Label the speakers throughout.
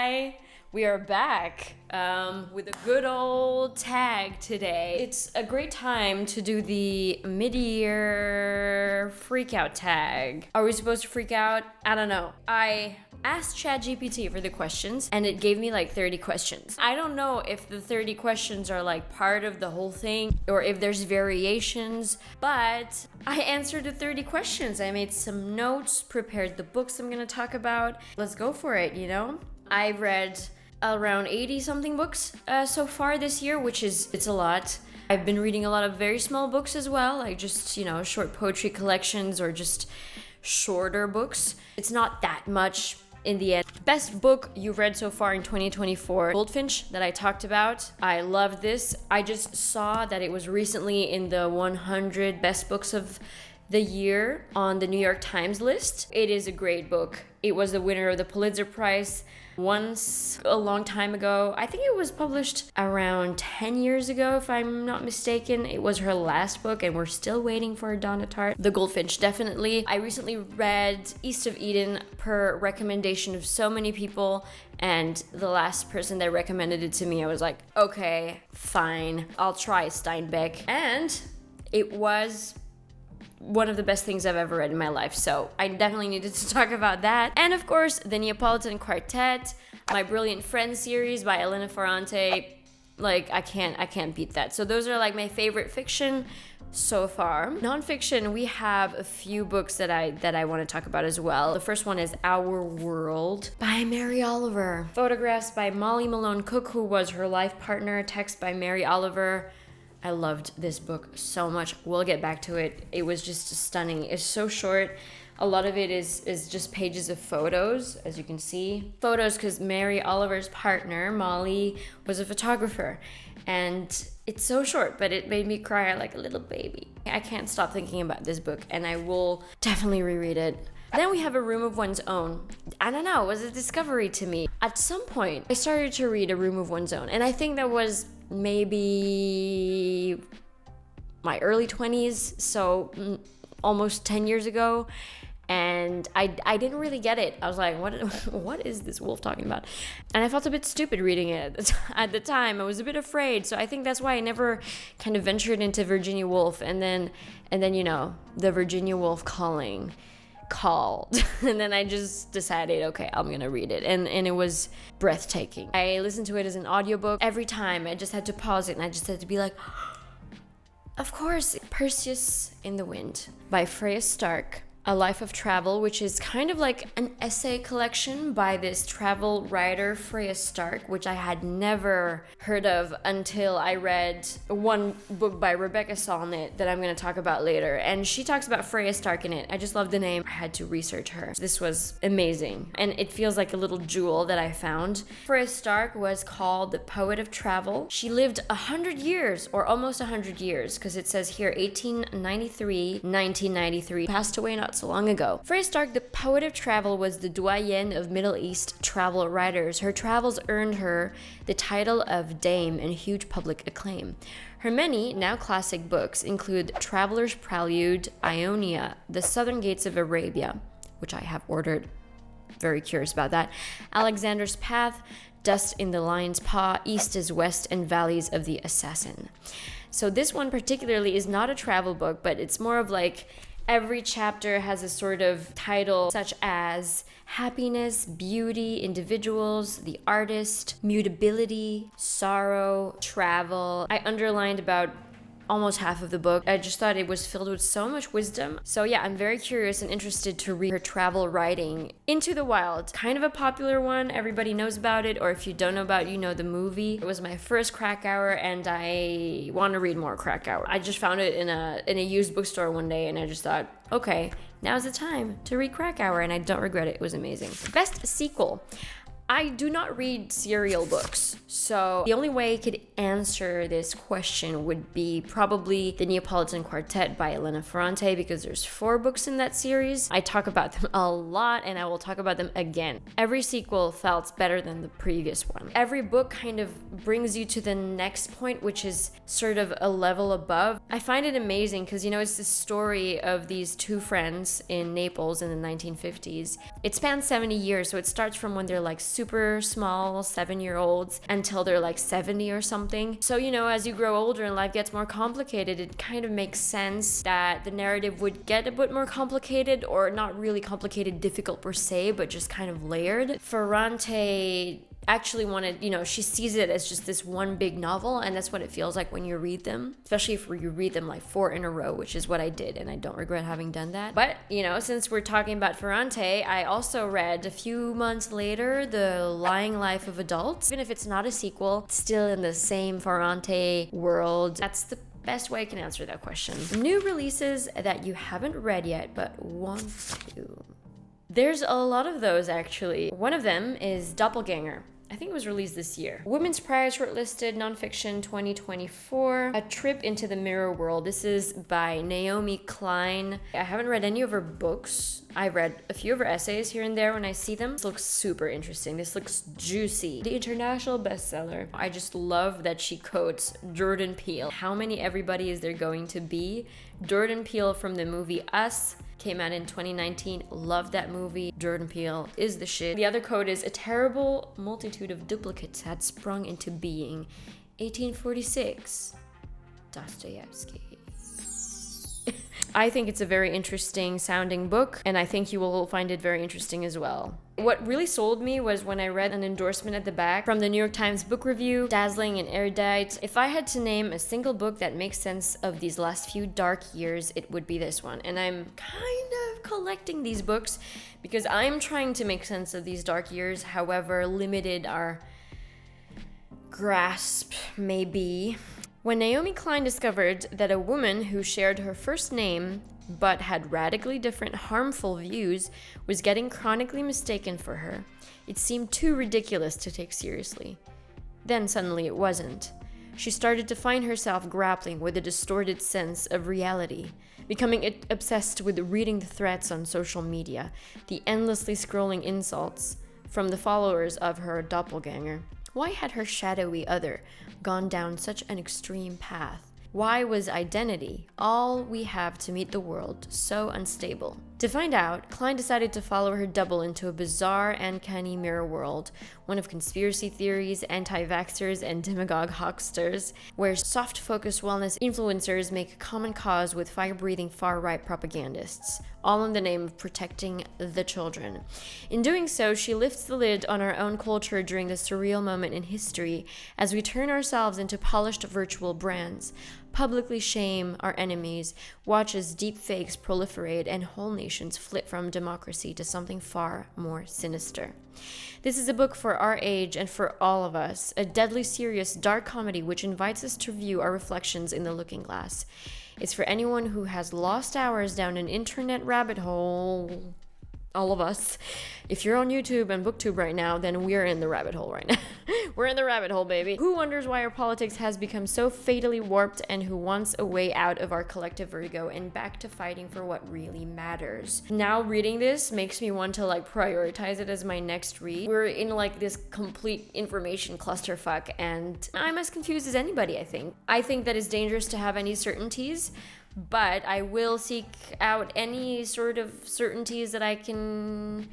Speaker 1: Hi, we are back with a good old tag today. It's a great time to do the mid-year freakout tag. Are we supposed to freak out? I don't know. I asked ChatGPT for the questions and it gave me like 30 questions. I don't know if the 30 questions are like part of the whole thing or if there's variations, but I answered the 30 questions. I made some notes, prepared the books I'm gonna talk about. Let's go for it, you know? I've read around 80 something books so far this year, it's a lot. I've been reading a lot of very small books as well, like just, short poetry collections or just shorter books. It's not that much in the end. Best book you've read so far in 2024, Goldfinch, that I talked about. I love this. I just saw that it was recently in the 100 best books of the year on the New York Times list. It is a great book. It was the winner of the Pulitzer Prize once a long time ago. I think it was published around 10 years ago, if I'm not mistaken. It was her last book, and we're still waiting for Donna Tartt. The Goldfinch, definitely. I recently read East of Eden per recommendation of so many people, and the last person that recommended it to me, I was like, okay, fine, I'll try Steinbeck. And it was one of the best things I've ever read in my life, so I definitely needed to talk about that. And of course, the Neapolitan Quartet, My Brilliant Friend series by Elena Ferrante. Like, I can't beat that. So those are like my favorite fiction so far. Nonfiction, we have a few books that I want to talk about as well. The first one is Our World by Mary Oliver. Photographs by Molly Malone Cook, who was her life partner. Text by Mary Oliver. I loved this book so much. We'll get back to it. It was just stunning. It's so short. A lot of it is just pages of photos, as you can see. Photos because Mary Oliver's partner, Molly, was a photographer. And it's so short, but it made me cry like a little baby. I can't stop thinking about this book, and I will definitely reread it. Then we have A Room of One's Own. I don't know, it was a discovery to me. At some point, I started to read A Room of One's Own, and I think that was maybe my early 20s, so almost 10 years ago. And I didn't really get it. I was like, what is this wolf talking about? And I felt a bit stupid reading it at the time. I was a bit afraid. So I think that's why I never kind of ventured into Virginia Woolf. And then the Virginia Woolf calling called. And then I just decided, okay, I'm gonna read it. And it was breathtaking. I listened to it as an audiobook. Every time I just had to pause it and I just had to be like, of course. Perseus in the Wind by Freya Stark. A Life of Travel, which is kind of like an essay collection by this travel writer, Freya Stark, which I had never heard of until I read one book by Rebecca Solnit that I'm going to talk about later. And she talks about Freya Stark in it. I just love the name. I had to research her. This was amazing. And it feels like a little jewel that I found. Freya Stark was called the Poet of Travel. She lived 100 years, or almost 100 years, because it says here 1893, 1993. Passed away not so long ago. Freya Stark, the Poet of Travel, was the doyenne of Middle East travel writers. Her travels earned her the title of Dame and huge public acclaim. Her many, now classic books include Traveler's Prelude, Ionia, The Southern Gates of Arabia, which I have ordered, very curious about that, Alexander's Path, Dust in the Lion's Paw, East is West, and Valleys of the Assassin. So this one particularly is not a travel book, but it's more of like every chapter has a sort of title such as Happiness, Beauty, Individuals, The Artist, Mutability, Sorrow, Travel. I underlined about almost half of the book. I just thought it was filled with so much wisdom. So yeah, I'm very curious and interested to read her travel writing. Into the Wild, kind of a popular one. Everybody knows about it, or if you don't know about it, you know the movie. It was my first Krakauer, and I want to read more Krakauer. I just found it in a used bookstore one day, and I just thought, okay, now's the time to read Krakauer, and I don't regret it. It was amazing. Best sequel. I do not read serial books, so the only way I could answer this question would be probably The Neapolitan Quartet by Elena Ferrante, because there's 4 books in that series. I talk about them a lot, and I will talk about them again. Every sequel felt better than the previous one. Every book kind of brings you to the next point, which is sort of a level above. I find it amazing because, it's the story of these 2 friends in Naples in the 1950s. It spans 70 years, so it starts from when they're like super small 7-year-olds until they're like 70 or something. So, you know, as you grow older and life gets more complicated, it kind of makes sense that the narrative would get a bit more complicated, or not really complicated, difficult per se, but just kind of layered. Ferrante actually wanted, you know, she sees it as just this one big novel, and that's what it feels like when you read them, especially if you read them like 4 in a row, which is what I did, and I don't regret having done that. But, you know, since we're talking about Ferrante, I also read a few months later The Lying Life of Adults. Even if it's not a sequel, it's still in the same Ferrante world. That's the best way I can answer that question. New releases that you haven't read yet but want to. There's a lot of those, actually. One of them is Doppelganger. I think it was released this year. Women's Prize shortlisted nonfiction 2024. A Trip into the Mirror World. This is by Naomi Klein. I haven't read any of her books. I've read a few of her essays here and there when I see them. This looks super interesting. This looks juicy. The international bestseller. I just love that she quotes Jordan Peele. How many everybody is there going to be? Jordan Peele from the movie Us. Came out in 2019. Love that movie. Jordan Peele is the shit. The other quote is, a terrible multitude of duplicates had sprung into being. 1846. Dostoevsky. I think it's a very interesting sounding book, and I think you will find it very interesting as well. What really sold me was when I read an endorsement at the back from the New York Times book review, dazzling and erudite. If I had to name a single book that makes sense of these last few dark years, it would be this one. And I'm kind of collecting these books because I'm trying to make sense of these dark years, however limited our grasp may be. When Naomi Klein discovered that a woman who shared her first name but had radically different harmful views was getting chronically mistaken for her, it seemed too ridiculous to take seriously. Then suddenly it wasn't. She started to find herself grappling with a distorted sense of reality, becoming obsessed with reading the threats on social media, the endlessly scrolling insults from the followers of her doppelganger. Why had her shadowy other gone down such an extreme path? Why was identity, all we have to meet the world, so unstable? To find out, Klein decided to follow her double into a bizarre, uncanny mirror world, one of conspiracy theories, anti-vaxxers, and demagogue hucksters, where soft-focused wellness influencers make common cause with fire-breathing far-right propagandists, all in the name of protecting the children. In doing so, she lifts the lid on our own culture during this surreal moment in history as we turn ourselves into polished virtual brands, publicly shame our enemies, watch as deep fakes proliferate, and whole nations flit from democracy to something far more sinister. This is a book for our age and for all of us, a deadly serious dark comedy which invites us to view our reflections in the looking glass. It's for anyone who has lost hours down an internet rabbit hole. All of us. If you're on YouTube and booktube right now, then we're in the rabbit hole right now. We're in the rabbit hole, baby. Who wonders why our politics has become so fatally warped, and who wants a way out of our collective vertigo and back to fighting for what really matters? Now reading this makes me want to like prioritize it as my next read. We're in like this complete information clusterfuck, and I'm as confused as anybody, I think. I think that it's dangerous to have any certainties, but I will seek out any sort of certainties that I can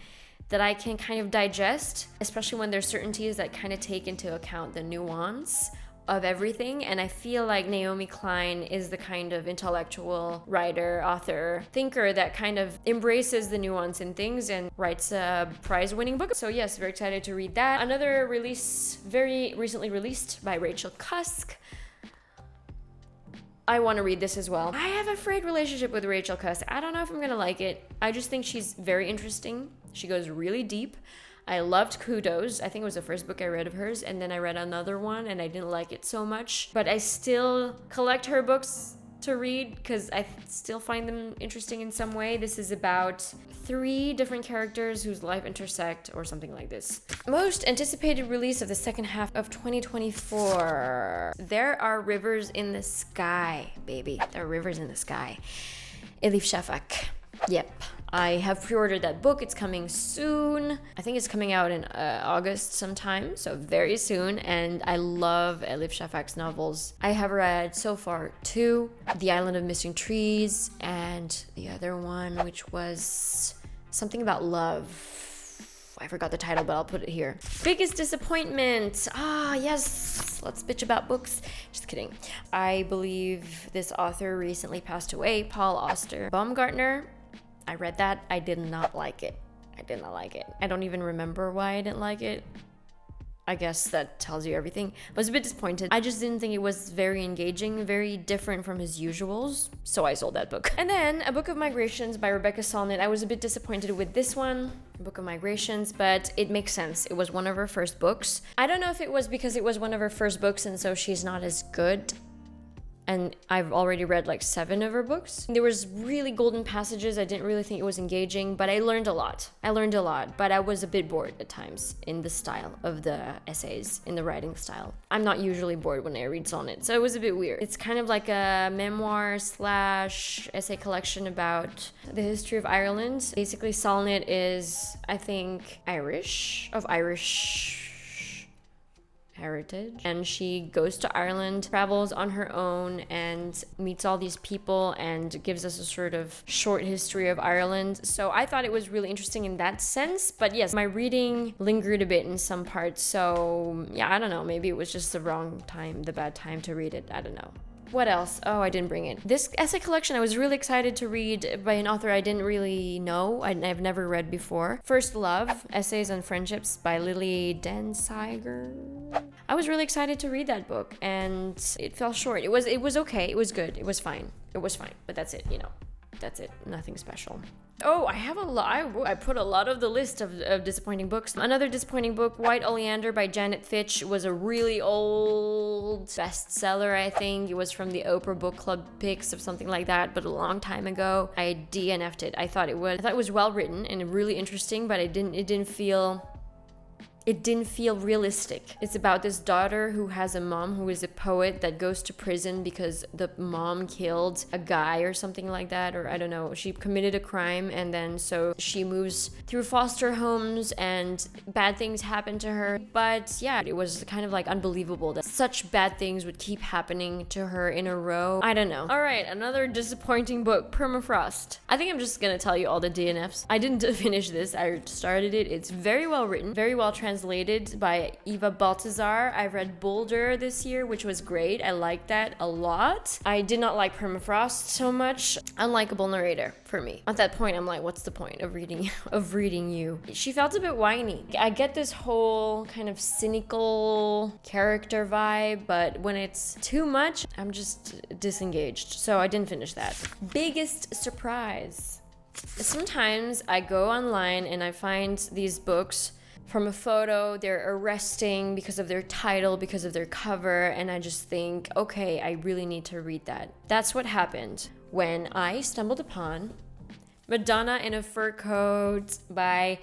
Speaker 1: kind of digest, especially when there's certainties that kind of take into account the nuance of everything. And I feel like Naomi Klein is the kind of intellectual writer, author, thinker that kind of embraces the nuance in things and writes a prize-winning book. So yes, very excited to read that. Another release, very recently released by Rachel Cusk. I want to read this as well. I have a frayed relationship with Rachel Cusk. I don't know if I'm going to like it. I just think she's very interesting. She goes really deep. I loved Kudos. I think it was the first book I read of hers. And then I read another one and I didn't like it so much. But I still collect her books to read because I still find them interesting in some way. This is about 3 different characters whose life intersect or something like this. Most anticipated release of the second half of 2024. There Are Rivers in the Sky, baby. There are rivers in the sky. Elif Shafak. Yep. I have pre-ordered that book. It's coming soon. I think it's coming out in August sometime, so very soon. And I love Elif Shafak's novels. I have read so far 2, The Island of Missing Trees, and the other one, which was something about love. I forgot the title, but I'll put it here. Biggest disappointment. Ah, yes. Let's bitch about books. Just kidding. I believe this author recently passed away, Paul Auster. Baumgartner. I read that. I did not like it. I did not like it. I don't even remember why I didn't like it. I guess that tells you everything. I was a bit disappointed. I just didn't think it was very engaging, very different from his usuals. So I sold that book. And then A Book of Migrations by Rebecca Solnit. I was a bit disappointed with this one, A Book of Migrations, but it makes sense. It was one of her first books. I don't know if it was because it was one of her first books and so she's not as good. And I've already read like 7 of her books. There was really golden passages. I didn't really think it was engaging, but I learned a lot. But I was a bit bored at times in the style of the essays, in the writing style. I'm not usually bored when I read Sonnet, so it was a bit weird. It's kind of like a memoir / essay collection about the history of Ireland. Basically, Sonnet is, I think, Irish heritage, and she goes to Ireland, travels on her own, and meets all these people and gives us a sort of short history of Ireland. So I thought it was really interesting in that sense, but yes, my reading lingered a bit in some parts. So yeah, I don't know, maybe it was just the bad time to read it. I don't know. What else? Oh, I didn't bring it. This essay collection I was really excited to read by an author I didn't really know. I've never read before. First Love, Essays on Friendships by Lily Densiger. I was really excited to read that book and it fell short. It was okay. It was good. It was fine. But that's it, That's it. Nothing special. Oh, I have a lot. I put a lot of the list of disappointing books. Another disappointing book, White Oleander by Janet Fitch, was a really old bestseller, I think. It was from the Oprah Book Club picks or something like that, but a long time ago. I DNF'd it. I thought it was well written and really interesting, but it didn't feel realistic. It's about this daughter who has a mom who is a poet that goes to prison because the mom killed a guy or something like that, or I don't know. She committed a crime, and then so she moves through foster homes and bad things happen to her. But yeah, it was kind of like unbelievable that such bad things would keep happening to her in a row. I don't know. All right, another disappointing book, Permafrost. I think I'm just gonna tell you all the DNFs. I didn't finish this. I started it. It's very well written, very well translated by Eva Baltazar. I read Boulder this year, which was great. I liked that a lot. I did not like Permafrost so much. Unlikable narrator for me. At that point, I'm like, what's the point of reading you? She felt a bit whiny. I get this whole kind of cynical character vibe, but when it's too much, I'm just disengaged. So I didn't finish that. Biggest surprise. Sometimes I go online and I find these books from a photo, they're arresting because of their title, because of their cover, and I just think, okay, I really need to read that. That's what happened when I stumbled upon Madonna in a Fur Coat by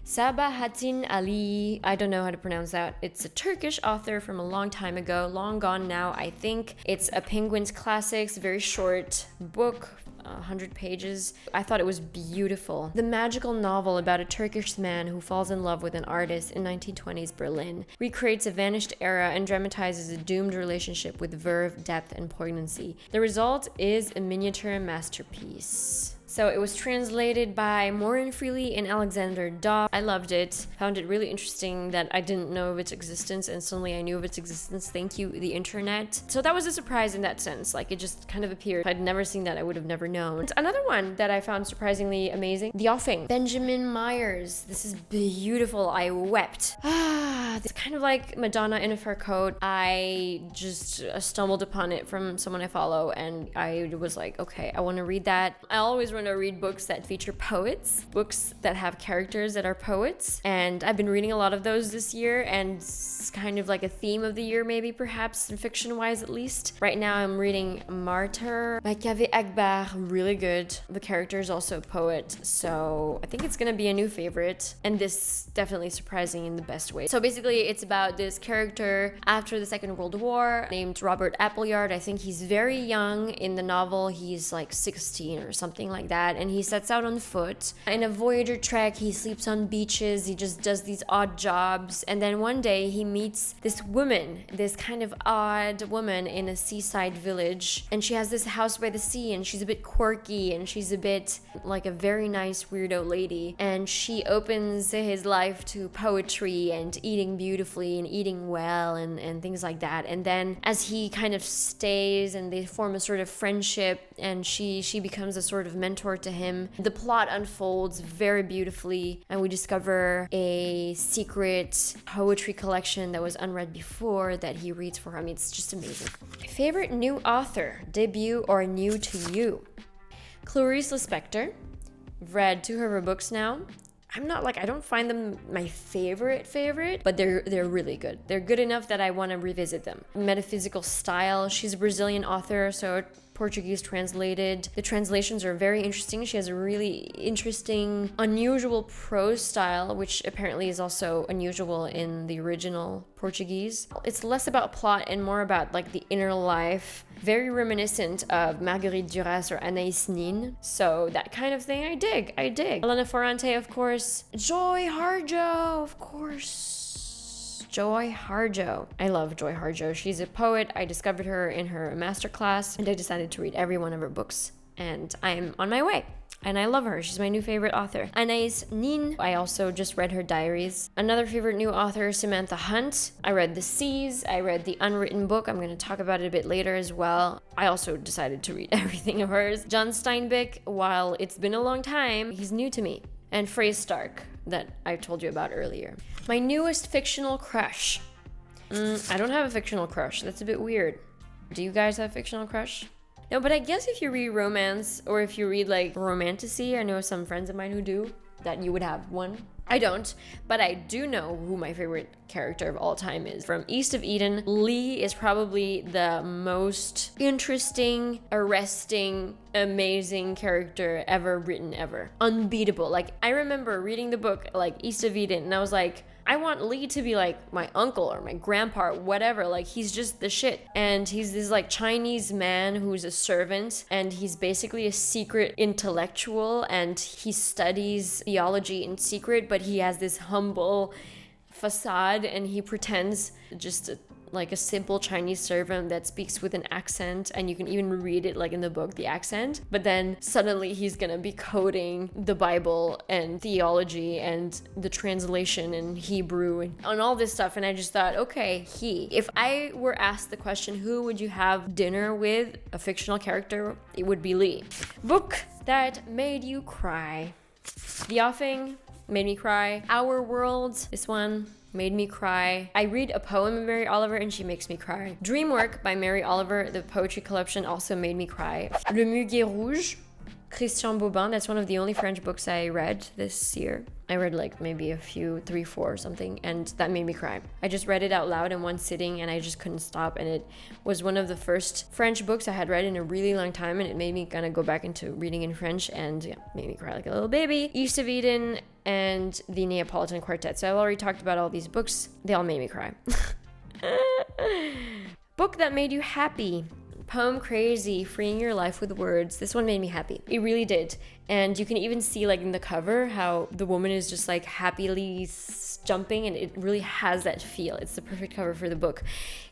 Speaker 1: Sabahattin Ali. I don't know how to pronounce that. It's a Turkish author from a long time ago, long gone now, I think. It's a Penguins Classics, very short book, 100 pages. I thought it was beautiful. The magical novel about a Turkish man who falls in love with an artist in 1920s Berlin recreates a vanished era and dramatizes a doomed relationship with verve, depth, and poignancy. The result is a miniature masterpiece. So it was translated by Maureen Freely and Alexander Daw. I loved it. Found it really interesting that I didn't know of its existence, and suddenly I knew of its existence. Thank you, the internet. So that was a surprise in that sense. Like, it just kind of appeared. If I'd never seen that, I would have never known. Another one that I found surprisingly amazing, The Offing. Benjamin Myers. This is beautiful. I wept. It's kind of like Madonna in a Fur Coat. I just stumbled upon it from someone I follow, and I was like, okay, I want to read that. I always want to read books that feature poets, books that have characters that are poets, and I've been reading a lot of those this year, and it's kind of like a theme of the year, maybe, perhaps, fiction-wise at least. Right now I'm reading Martyr by Kaveh Akbar, really good. The character is also a poet, so I think it's gonna be a new favorite, and this definitely surprising in the best way. So basically it's about this character after the Second World War named Robert Appleyard. I think he's very young in the novel. He's like 16 or something like that. that, and he sets out on foot. In a Voyager trek, he sleeps on beaches, he just does these odd jobs, and then one day he meets this woman, this kind of odd woman in a seaside village, and she has this house by the sea, and she's a bit quirky, and she's a bit like a very nice weirdo lady, and she opens his life to poetry and eating beautifully and eating well and things like that. And then as he kind of stays and they form a sort of friendship, and she becomes a sort of mentor to him, the plot unfolds very beautifully, and we discover a secret poetry collection that was unread before that he reads for him. It's just amazing. Favorite new author, debut or new to you? Clarice Lispector. I've read 2 of her books now. I don't find them my favorite, but they're really good. They're good enough that I want to revisit them. Metaphysical Style. She's a Brazilian author, so Portuguese translated. The translations are very interesting. She has a really interesting, unusual prose style, which apparently is also unusual in the original Portuguese. It's less about plot and more about like the inner life. Very reminiscent of Marguerite Duras or Anaïs Nin. So that kind of thing I dig. Elena Ferrante, of course. Joy Harjo, of course. Joy Harjo. I love Joy Harjo. She's a poet. I discovered her in her masterclass, and I decided to read every one of her books. And I'm on my way. And I love her. She's my new favorite author. Anaïs Nin. I also just read her diaries. Another favorite new author, Samantha Hunt. I read The Seas. I read the Unwritten book. I'm going to talk about it a bit later as well. I also decided to read everything of hers. John Steinbeck, while it's been a long time, he's new to me. And Frey Stark, that I told you about earlier. My newest fictional crush. I don't have a fictional crush. That's a bit weird. Do you guys have fictional crush? No, but I guess if you read romance, or if you read like romantasy, I know some friends of mine who do, that you would have one. I don't, but I do know who my favorite character of all time is. From East of Eden, Lee is probably the most interesting, arresting, amazing character ever written ever. Unbeatable. Like, I remember reading the book, like, East of Eden, and I was like, I want Lee to be like my uncle or my grandpa or whatever. Like, he's just the shit. And he's this like Chinese man who's a servant, and he's basically a secret intellectual, and he studies theology in secret, but he has this humble facade, and he pretends just like a simple Chinese servant that speaks with an accent, and you can even read it like in the book, the accent. But then suddenly he's gonna be coding the Bible and theology and the translation in Hebrew and all this stuff. And I just thought, okay, if I were asked the question, who would you have dinner with, a fictional character, it would be Lee. Book that made you cry. The Offing made me cry. Our World, this one made me cry. I read a poem of Mary Oliver and she makes me cry. Dreamwork by Mary Oliver, the poetry collection, also made me cry. Le Muguet Rouge, Christian Bobin, that's one of the only French books I read this year. I read like maybe a few, 3, 4 or something, and that made me cry. I just read it out loud in one sitting and I just couldn't stop, and it was one of the first French books I had read in a really long time, and it made me kind of go back into reading in French, and yeah, made me cry like a little baby. East of Eden and the Neapolitan Quartet. So I've already talked about all these books. They all made me cry. Book that made you happy. Poem Crazy, Freeing Your Life with Words. This one made me happy. It really did. And you can even see like in the cover how the woman is just like happily jumping, and it really has that feel. It's the perfect cover for the book.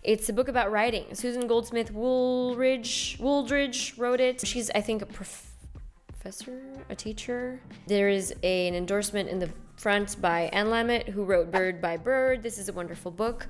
Speaker 1: It's a book about writing. Susan Goldsmith Wooldridge wrote it. She's, I think, a professor, a teacher. There is an endorsement in the front by Anne Lamott, who wrote Bird by Bird. This is a wonderful book.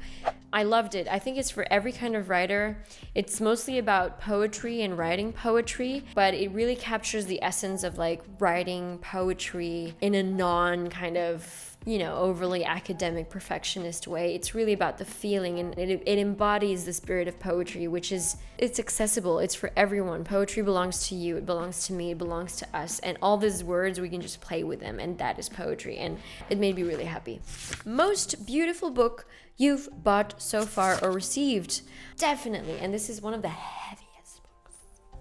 Speaker 1: I loved it. I think it's for every kind of writer. It's mostly about poetry and writing poetry, but it really captures the essence of like writing poetry in a non kind of, overly academic perfectionist way. It's really about the feeling, and it embodies the spirit of poetry, which is, it's accessible. It's for everyone. Poetry belongs to you. It belongs to me. It belongs to us. And all these words, we can just play with them, and that is poetry. And it made me really happy. Most beautiful book you've bought so far or received? Definitely. And this is one of the heaviest books.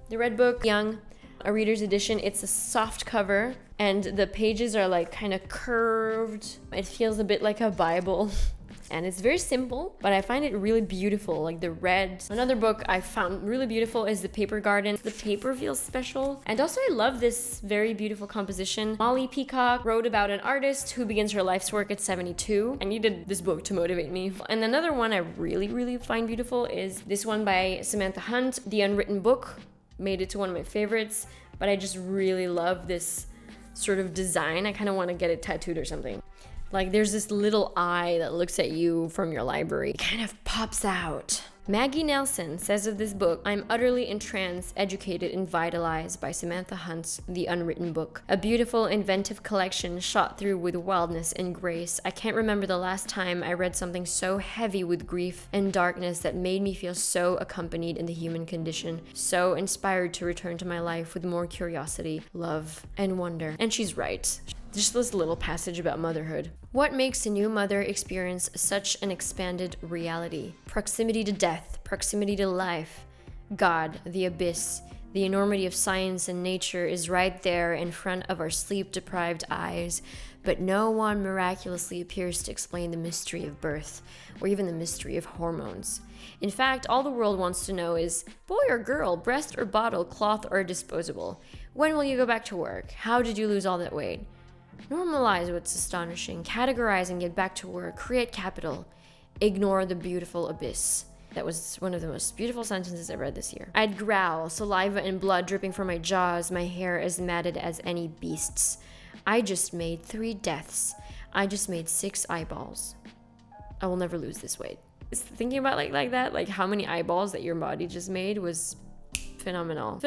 Speaker 1: The Red Book, Young, a reader's edition. It's a soft cover, and the pages are like kind of curved. It feels a bit like a Bible. And it's very simple, but I find it really beautiful, like the red. Another book I found really beautiful is The Paper Garden. The paper feels special. And also I love this very beautiful composition. Molly Peacock wrote about an artist who begins her life's work at 72. I needed this book to motivate me. And another one I really find beautiful is this one by Samantha Hunt, The Unwritten Book. Made it to one of my favorites, but I just really love this sort of design. I kind of want to get it tattooed or something. Like there's this little eye that looks at you from your library. It kind of pops out. Maggie Nelson says of this book, I'm utterly entranced, educated, and vitalized by Samantha Hunt's The Unwritten Book. A beautiful, inventive collection shot through with wildness and grace. I can't remember the last time I read something so heavy with grief and darkness that made me feel so accompanied in the human condition, so inspired to return to my life with more curiosity, love, and wonder. And she's right. Just this little passage about motherhood. What makes a new mother experience such an expanded reality? Proximity to death, proximity to life. God, the abyss, the enormity of science and nature is right there in front of our sleep-deprived eyes, but no one miraculously appears to explain the mystery of birth, or even the mystery of hormones. In fact, all the world wants to know is, boy or girl, breast or bottle, cloth or disposable? When will you go back to work? How did you lose all that weight? Normalize what's astonishing, categorize and get back to work, create capital, ignore the beautiful abyss. That was one of the most beautiful sentences I read this year. I'd growl, saliva and blood dripping from my jaws, my hair as matted as any beast's. I just made 3 deaths. I just made 6 eyeballs. I will never lose this weight. Thinking about like that, like how many eyeballs that your body just made was phenomenal.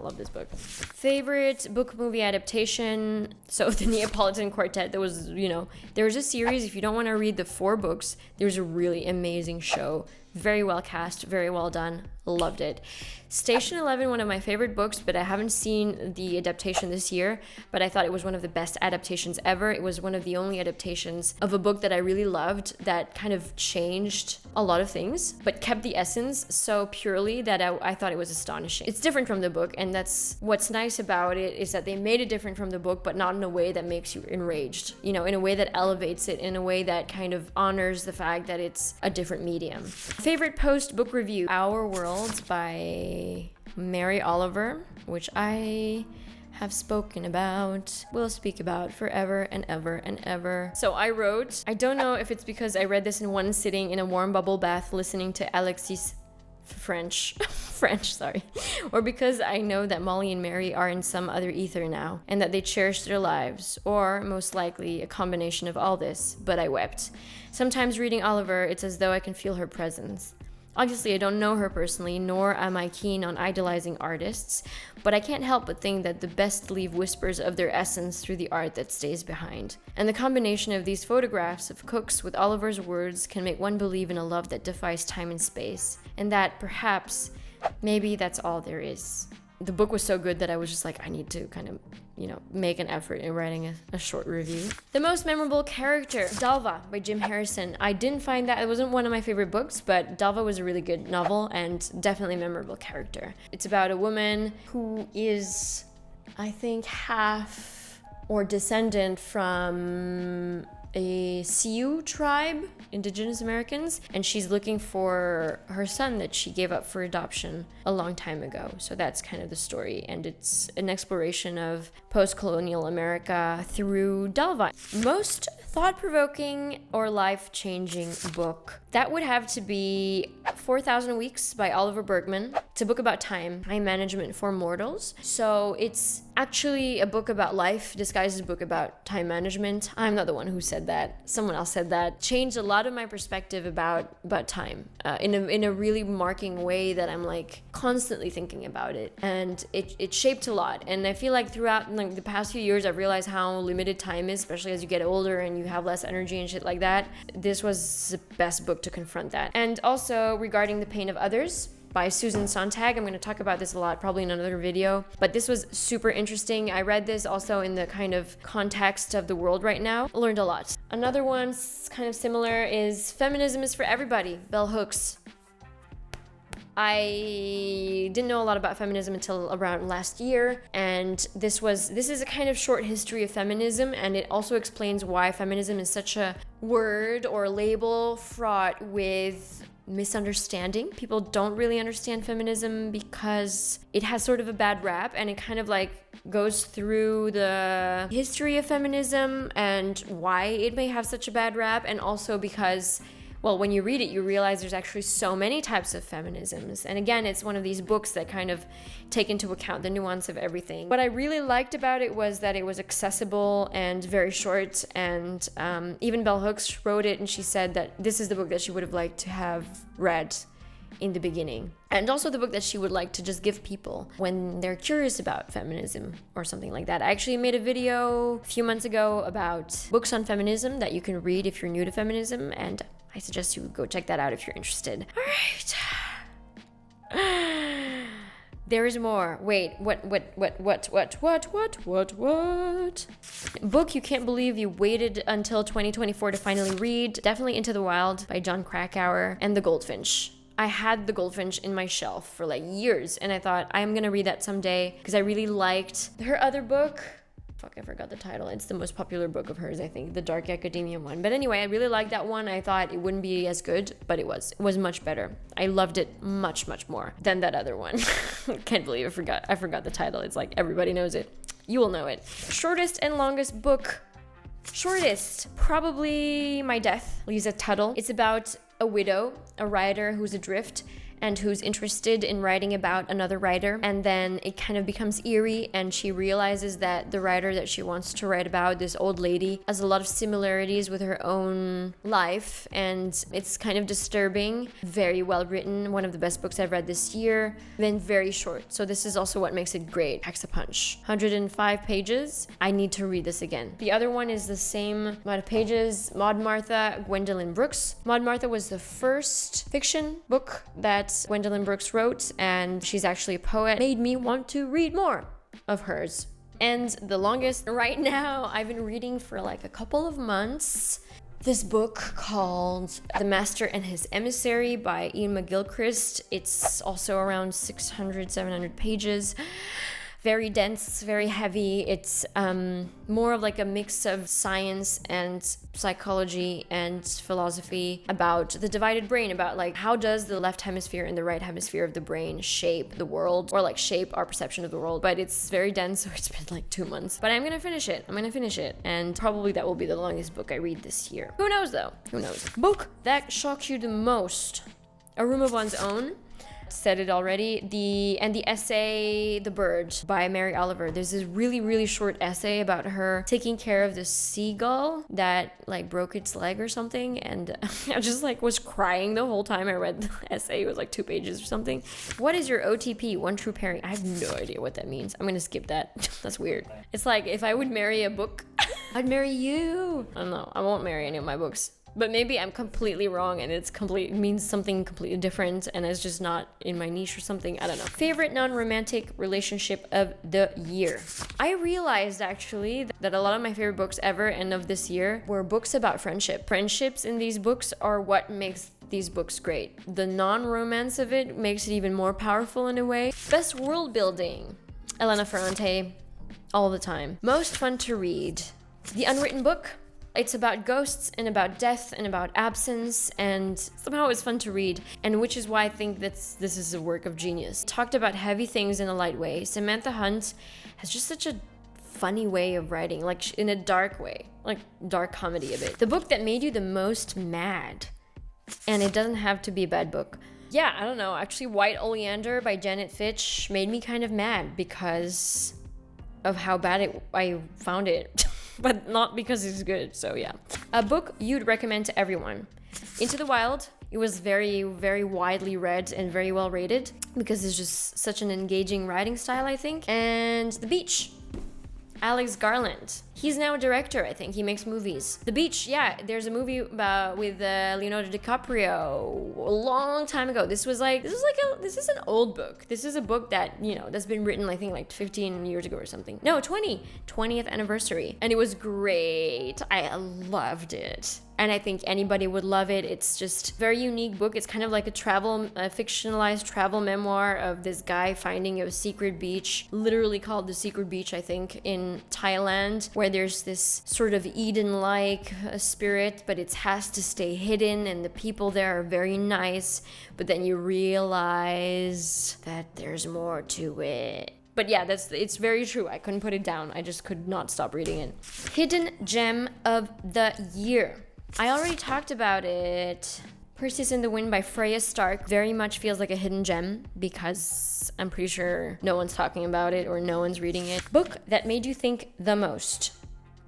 Speaker 1: Love this book. Favorite book movie adaptation. So the Neapolitan Quartet, there was a series. If you don't want to read the 4 books, there's a really amazing show. Very well cast, very well done. Loved it. Station 11, one of my favorite books, but I haven't seen the adaptation this year, but I thought it was one of the best adaptations ever. It was one of the only adaptations of a book that I really loved that kind of changed a lot of things, but kept the essence so purely that I thought it was astonishing. It's different from the book, and that's what's nice about it, is that they made it different from the book, but not in a way that makes you enraged, in a way that elevates it, in a way that kind of honors the fact that it's a different medium. Favorite post-book review, Our World by Mary Oliver, which I have spoken about, will speak about forever and ever and ever. So I wrote, I don't know if it's because I read this in one sitting in a warm bubble bath listening to Alexis French, or because I know that Molly and Mary are in some other ether now, and that they cherish their lives, or most likely a combination of all this, but I wept. Sometimes reading Oliver, it's as though I can feel her presence. Obviously, I don't know her personally, nor am I keen on idolizing artists, but I can't help but think that the best leave whispers of their essence through the art that stays behind. And the combination of these photographs of cooks with Oliver's words can make one believe in a love that defies time and space, and that perhaps, maybe that's all there is. The book was so good that I was just like, I need to kind of, make an effort in writing a short review. The most memorable character, Dalva by Jim Harrison. I didn't find that, it wasn't one of my favorite books, but Dalva was a really good novel and definitely a memorable character. It's about a woman who is, I think, half or descendant from a Sioux tribe, Indigenous Americans, and she's looking for her son that she gave up for adoption a long time ago. So that's kind of the story, and it's an exploration of post-colonial America through Dalva. Most thought-provoking or life-changing book. That would have to be 4,000 Weeks by Oliver Bergman. It's a book about time management for mortals. So it's actually a book about life disguised as a book about time management. I'm not the one who said that. Someone else said that. Changed a lot of my perspective about time in a really marking way that I'm like constantly thinking about it. And it shaped a lot. And I feel like throughout the past few years, I've realized how limited time is, especially as you get older and you have less energy and shit like that. This was the best book to confront that. And also regarding The Pain of Others by Susan Sontag. I'm going to talk about this a lot, probably in another video, but this was super interesting. I read this also in the kind of context of the world right now. I learned a lot. Another one kind of similar is Feminism is for Everybody, Bell Hooks. I didn't know a lot about feminism until around last year, and this is a kind of short history of feminism, and it also explains why feminism is such a word or label fraught with misunderstanding. People don't really understand feminism because it has sort of a bad rap, and it kind of like goes through the history of feminism and why it may have such a bad rap, and also because, well, when you read it, you realize there's actually so many types of feminisms. And again, it's one of these books that kind of take into account the nuance of everything. What I really liked about it was that it was accessible and very short. And even Bell Hooks wrote it, and she said that this is the book that she would have liked to have read in the beginning. And also the book that she would like to just give people when they're curious about feminism or something like that. I actually made a video a few months ago about books on feminism that you can read if you're new to feminism, and I suggest you go check that out if you're interested. All right. There is more. Wait, what? Book you can't believe you waited until 2024 to finally read. Definitely Into the Wild by Jon Krakauer, and The Goldfinch. I had The Goldfinch in my shelf for like years, and I thought I'm gonna read that someday because I really liked her other book. Fuck, I forgot the title. It's the most popular book of hers, I think, the Dark Academia one. But anyway, I really liked that one. I thought it wouldn't be as good, but it was. It was much better. I loved it much, much more than that other one. Can't believe I forgot the title. It's like everybody knows it. You will know it. Shortest and longest book. Shortest, probably My Death, Lisa Tuttle. It's about a widow, a writer who's adrift, and who's interested in writing about another writer, and then it kind of becomes eerie, and she realizes that the writer that she wants to write about, this old lady, has a lot of similarities with her own life, and it's kind of disturbing. Very well written, one of the best books I've read this year, then very short, so this is also what makes it great. Packs a punch. 105 pages. I need to read this again. The other one is the same amount of pages. Maud Martha, Gwendolyn Brooks. Maud Martha was the first fiction book that Gwendolyn Brooks wrote, and she's actually a poet. Made me want to read more of hers. And the longest, right now, I've been reading for like a couple of months, this book called The Master and His Emissary by Ian McGilchrist. It's also around 600, 700 pages. Very dense, very heavy. It's more of like a mix of science and psychology and philosophy about the divided brain, about like how does the left hemisphere and the right hemisphere of the brain shape the world, or like shape our perception of the world. But it's very dense, so it's been like 2 months. But I'm gonna finish it. And probably that will be the longest book I read this year. Who knows though? Who knows? Book that shocked you the most. A Room of One's Own. Said it already. The essay The Bird by Mary Oliver. There's this really short essay about her taking care of this seagull that like broke its leg or something, and I just like was crying the whole time I read the essay. It was like 2 pages or something. What is your OTP? One true pairing. I have no idea what that means. I'm gonna skip that. That's weird. It's like if I would marry a book, I'd marry you. I don't know. I won't marry any of my books. But maybe I'm completely wrong and it means something completely different and it's just not in my niche or something. I don't know. Favorite non-romantic relationship of the year. I realized actually that a lot of my favorite books ever and of this year were books about friendship. Friendships in these books are what makes these books great. The non-romance of it makes it even more powerful in a way. Best world building. Elena Ferrante, all the time. Most fun to read. The Unwritten book. It's about ghosts and about death and about absence, and somehow it's fun to read, and which is why I think that this is a work of genius. Talked about heavy things in a light way. Samantha Hunt has just such a funny way of writing, like in a dark way, like dark comedy a bit. The book that made you the most mad, and it doesn't have to be a bad book. Yeah, I don't know. Actually, White Oleander by Janet Fitch made me kind of mad because of how bad I found it. But not because it's good, so yeah. A book you'd recommend to everyone. Into the Wild. It was very widely read and very well rated because it's just such an engaging writing style, I think. And The Beach. Alex Garland. He's now a director, I think. He makes movies. The Beach, yeah, there's a movie with Leonardo DiCaprio a long time ago. This is an old book. This is a book that, that's been written, I think, like 15 years ago or something. No, 20th anniversary. And it was great. I loved it. and I think anybody would love it. It's just a very unique book. It's kind of like a fictionalized travel memoir of this guy finding a secret beach, literally called the Secret Beach, I think, in Thailand, where there's this sort of Eden-like spirit, but it has to stay hidden, and the people there are very nice, but then you realize that there's more to it. But yeah, it's very true. I couldn't put it down. I just could not stop reading it. Hidden Gem of the Year. I already talked about it. Perseus in the Wind by Freya Stark very much feels like a hidden gem because I'm pretty sure no one's talking about it or no one's reading it. Book that made you think the most.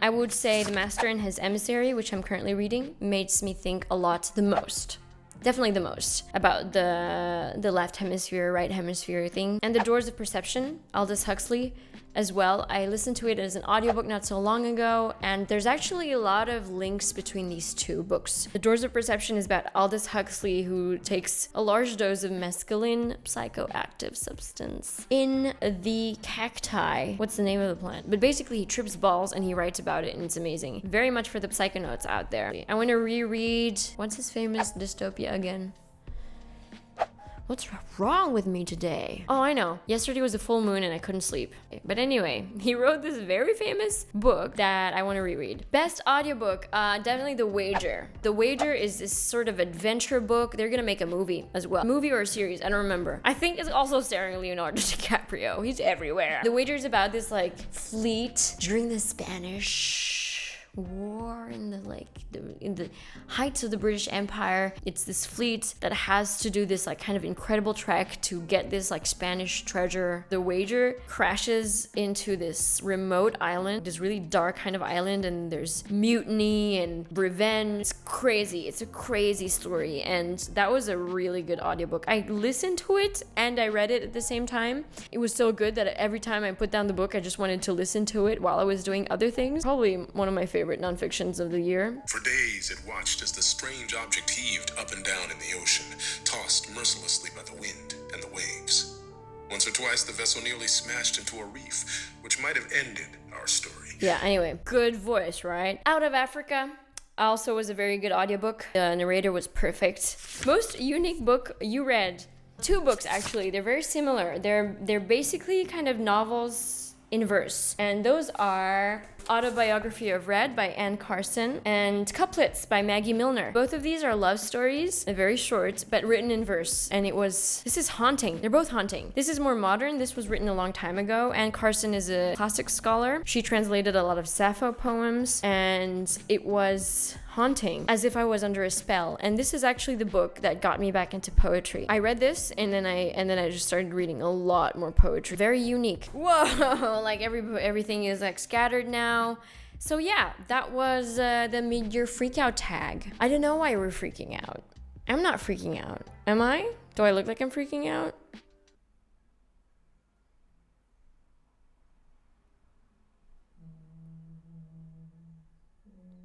Speaker 1: I would say The Master and His Emissary, which I'm currently reading, makes me think a lot the most. Definitely the most about the left hemisphere, right hemisphere thing. And The Doors of Perception, Aldous Huxley, as well. I listened to it as an audiobook not so long ago, and there's actually a lot of links between these two books. The Doors of Perception is about Aldous Huxley, who takes a large dose of mescaline, psychoactive substance, in the cacti. What's the name of the plant? But basically he trips balls and he writes about it, and it's amazing. Very much for the psychonauts out there. I want to reread, what's his famous dystopia again? What's wrong with me today? Oh, I know. Yesterday was a full moon and I couldn't sleep. But anyway, he wrote this very famous book that I want to reread. Best audiobook, definitely The Wager. The Wager is this sort of adventure book. They're gonna make a movie as well. Movie or a series, I don't remember. I think it's also starring Leonardo DiCaprio. He's everywhere. The Wager is about this like fleet during the Spanish war in the heights of the British Empire. It's this fleet that has to do this like kind of incredible trek to get this like Spanish treasure. The Wager crashes into this remote island, this really dark kind of island, and there's mutiny and revenge. It's crazy. It's a crazy story, and that was a really good audiobook. I listened to it and I read it at the same time. It was so good that every time I put down the book, I just wanted to listen to it while I was doing other things. Probably one of my favorite non-fictions of the year.
Speaker 2: For days it watched as the strange object heaved up and down in the ocean, tossed mercilessly by the wind and the waves. Once or twice the vessel nearly smashed into a reef, which might have ended our story.
Speaker 1: Yeah, anyway, good voice, right? Out of Africa also was a very good audiobook. The narrator was perfect. Most unique book you read. Two books actually, they're very similar. They're basically kind of novels in verse, and those are Autobiography of Red by Anne Carson and Couplets by Maggie Milner. Both of these are love stories, very short, but written in verse. And this is haunting. They're both haunting. This is more modern. This was written a long time ago. Anne Carson is a classic scholar. She translated a lot of Sappho poems, and it was haunting, as if I was under a spell. And this is actually the book that got me back into poetry. I read this and then I just started reading a lot more poetry. Very unique. Whoa, like everything is like scattered now. So yeah, that was the mid-year freakout tag. I don't know why we're freaking out. I'm not freaking out. Am I? Do I look like I'm freaking out?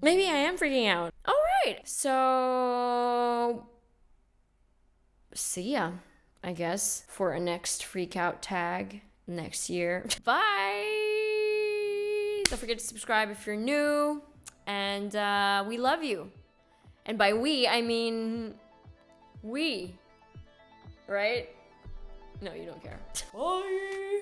Speaker 1: Maybe I am freaking out. All right. So see ya, I guess, for a next freakout tag next year. Bye. Don't forget to subscribe if you're new. And we love you. And by we, I mean we. Right? No, you don't care. Bye.